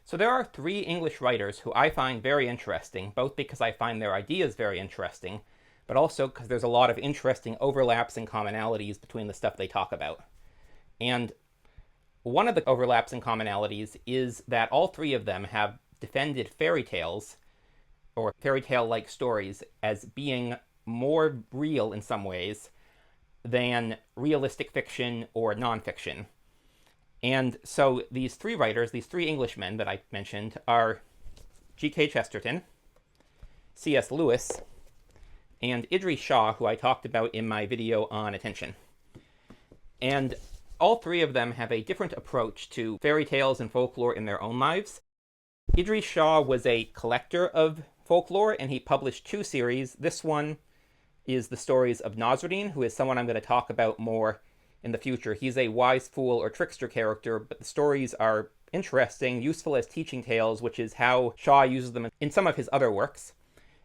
So there are three English writers who I find very interesting, both because I find their ideas very interesting, but also because there's a lot of interesting overlaps and commonalities between the stuff they talk about. And one of the overlaps and commonalities is that all three of them have defended fairy tales, or fairy tale-like stories, as being more real in some ways than realistic fiction or nonfiction. And so these three writers, these three Englishmen that I mentioned, are GK Chesterton, C.S. Lewis, and Idries Shah, who I talked about in my video on attention. And all three of them have a different approach to fairy tales and folklore in their own lives. Idries Shah was a collector of folklore, and he published two series. This one is the stories of Nasreddin, who is someone I'm going to talk about more in the future. He's a wise fool or trickster character, but the stories are interesting, useful as teaching tales, which is how Shah uses them in some of his other works.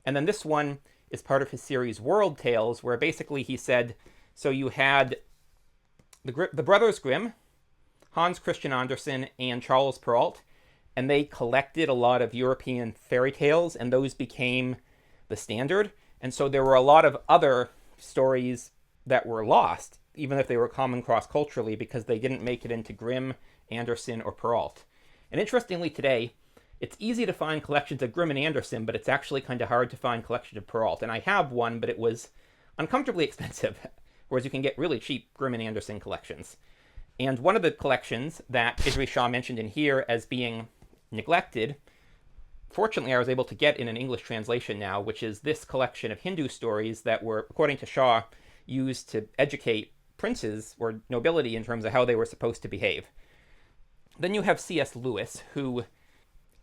And then this one is part of his series World Tales, where basically he said, so you had the Brothers Grimm, Hans Christian Andersen, and Charles Perrault, and they collected a lot of European fairy tales, and those became the standard. And so there were a lot of other stories that were lost, even if they were common cross-culturally, because they didn't make it into Grimm, Andersen, or Perrault. And interestingly today, it's easy to find collections of Grimm and Andersen, but it's actually kind of hard to find collections of Perrault. And I have one, but it was uncomfortably expensive, whereas you can get really cheap Grimm and Andersen collections. And one of the collections that Idries Shah mentioned in here as being neglected, fortunately I was able to get in an English translation now, which is this collection of Hindu stories that were, according to Shah, used to educate princes or nobility in terms of how they were supposed to behave. Then you have C.S. Lewis, who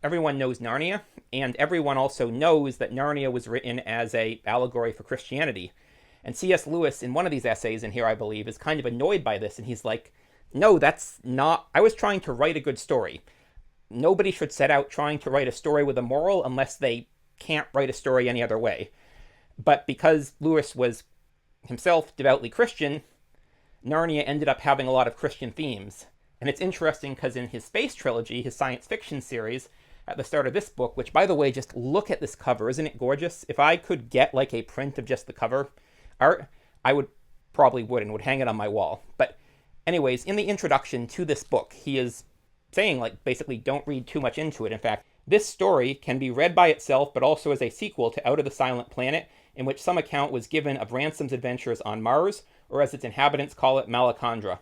everyone knows Narnia, and everyone also knows that Narnia was written as an allegory for Christianity. And C.S. Lewis, in one of these essays in here, I believe, is kind of annoyed by this, and he's like, no, that's not... I was trying to write a good story. Nobody should set out trying to write a story with a moral unless they can't write a story any other way. But because Lewis was himself devoutly Christian, Narnia ended up having a lot of Christian themes. And it's interesting because in his space trilogy, his science fiction series, at the start of this book, which, by the way, just look at this cover. Isn't it gorgeous? If I could get like a print of just the cover art, I would would hang it on my wall. But anyways, in the introduction to this book, he is saying, like, basically don't read too much into it. In fact, this story can be read by itself, but also as a sequel to Out of the Silent Planet, in which some account was given of Ransom's adventures on Mars, or as its inhabitants call it, Malacandra.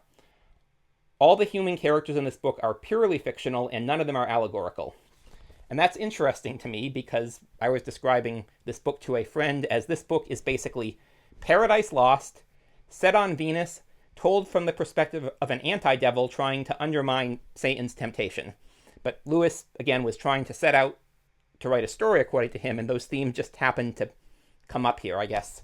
All the human characters in this book are purely fictional, and none of them are allegorical. And that's interesting to me because I was describing this book to a friend as this book is basically Paradise Lost, set on Venus, told from the perspective of an anti-devil trying to undermine Satan's temptation. But Lewis, again, was trying to set out to write a story according to him, and those themes just happened to come up here, I guess.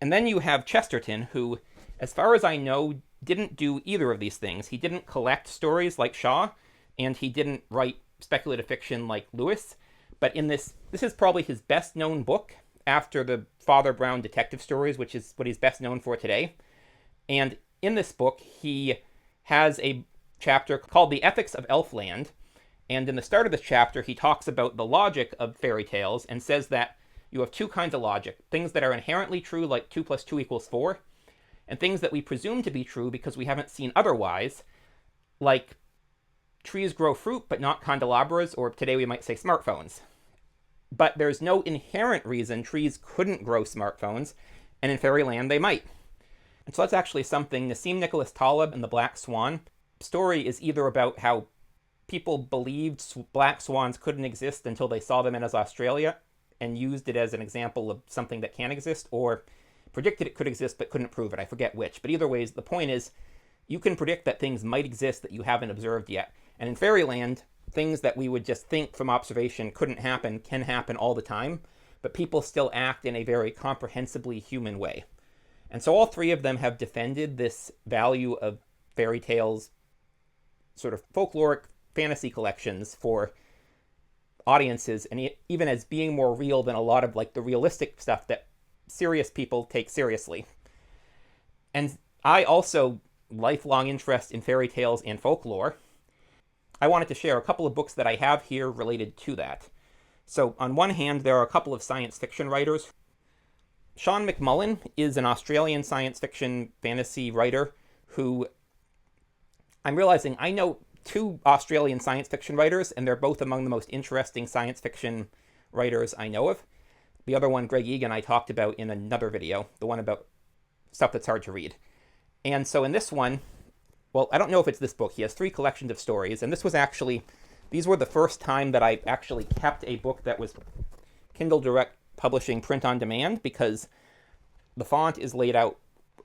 And then you have Chesterton, who, as far as I know, didn't do either of these things. He didn't collect stories like Shah, and he didn't write speculative fiction like Lewis. But in this is probably his best-known book after the Father Brown detective stories, which is what he's best known for today. And in this book, he has a chapter called The Ethics of Elfland. And in the start of this chapter, he talks about the logic of fairy tales and says that you have two kinds of logic. Things that are inherently true, like 2 + 2 = 4, and things that we presume to be true because we haven't seen otherwise, like trees grow fruit but not candelabras, or today we might say smartphones. But there's no inherent reason trees couldn't grow smartphones, and in fairyland they might. And so that's actually something Nassim Nicholas Taleb in The Black Swan story is either about how people believed black swans couldn't exist until they saw them in Australia and used it as an example of something that can exist, or predicted it could exist but couldn't prove it. I forget which. But either way, the point is you can predict that things might exist that you haven't observed yet. And in fairyland, things that we would just think from observation couldn't happen can happen all the time, but people still act in a very comprehensibly human way. And so all three of them have defended this value of fairy tales, sort of folkloric fantasy collections for audiences, and even as being more real than a lot of like the realistic stuff that serious people take seriously. And I also lifelong interest in fairy tales and folklore. I wanted to share a couple of books that I have here related to that. So on one hand, there are a couple of science fiction writers. Shah McMcullen is an Australian science fiction fantasy writer who I'm realizing I know two Australian science fiction writers, and they're both among the most interesting science fiction writers I know of. The other one, Greg Egan, I talked about in another video, the one about stuff that's hard to read. And so in this one, well, I don't know if it's this book. He has 3 collections of stories, and these were the first time that I actually kept a book that was Kindle Direct Publishing print on demand, because the font is laid out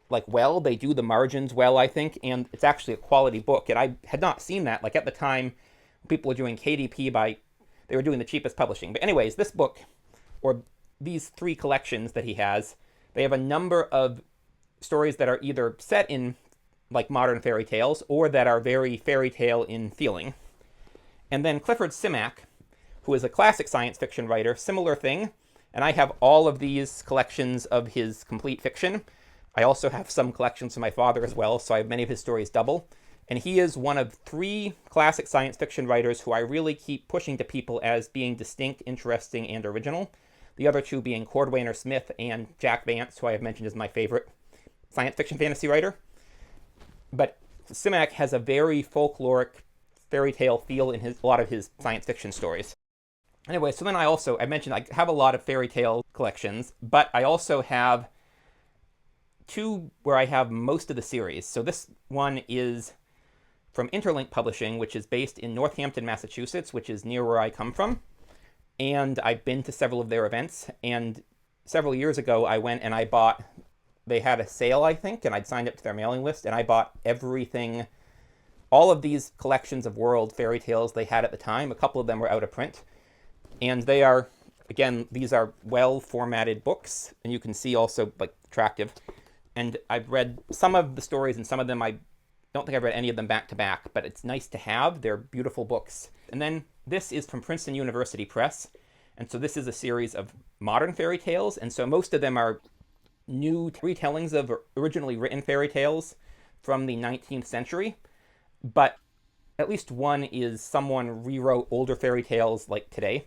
like well. They do the margins well, I think, and it's actually a quality book. And I had not seen that. Like at the time, people were doing KDP they were doing the cheapest publishing. But anyways, this book, or these 3 collections that he has, they have a number of stories that are either set in like modern fairy tales or that are very fairy tale in feeling. And then Clifford Simak, who is a classic science fiction writer, similar thing. And I have all of these collections of his complete fiction. I also have some collections from my father as well, so I have many of his stories double. And he is one of 3 classic science fiction writers who I really keep pushing to people as being distinct, interesting, and original. The other 2 being Cordwainer Smith and Jack Vance, who I have mentioned as my favorite science fiction fantasy writer. But Simak has a very folkloric fairy tale feel in a lot of his science fiction stories. Anyway, so then I mentioned I have a lot of fairy tale collections, but I also have 2 where I have most of the series. So this one is from Interlink Publishing, which is based in Northampton, Massachusetts, which is near where I come from. And I've been to several of their events. And several years ago, I went and they had a sale, I think, and I'd signed up to their mailing list, and I bought everything, all of these collections of world fairy tales they had at the time. A couple of them were out of print. And they are, again, these are well-formatted books, and you can see also, like, attractive. And I've read some of the stories, and some of them I don't think I've read any of them back to back, but it's nice to have. They're beautiful books. And then this is from Princeton University Press, and so this is a series of modern fairy tales, and so most of them are new retellings of originally written fairy tales from the 19th century, but at least one is someone rewrote older fairy tales like today.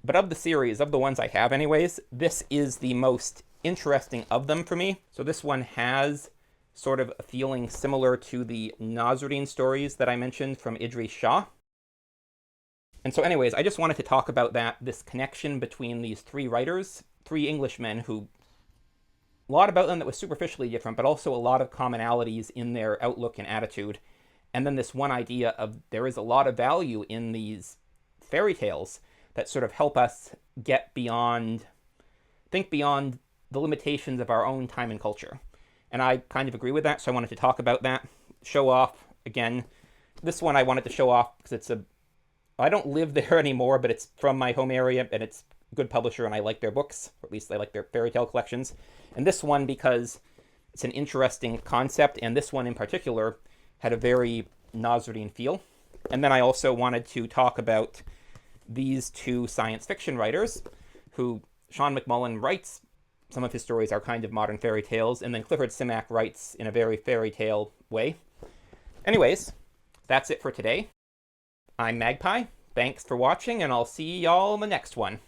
But of the series, of the ones I have anyways, this is the most interesting of them for me. So this one has sort of a feeling similar to the Nasreddin stories that I mentioned from Idries Shah. And so anyways, I just wanted to talk about this connection between these 3 writers, 3 Englishmen who, a lot about them that was superficially different, but also a lot of commonalities in their outlook and attitude. And then this one idea of there is a lot of value in these fairy tales that sort of help us think beyond the limitations of our own time and culture. And I kind of agree with that, so I wanted to talk about that, show off, again. This one I wanted to show off because I don't live there anymore, but it's from my home area, and it's a good publisher, and I like their books, or at least I like their fairy tale collections. And this one because it's an interesting concept, and this one in particular had a very Nasreddin feel. And then I also wanted to talk about these 2 science fiction writers who Shah McMcullen writes. Some of his stories are kind of modern fairy tales, and then Clifford Simak writes in a very fairy tale way. Anyways, that's it for today. I'm Magpie. Thanks for watching, and I'll see y'all in the next one.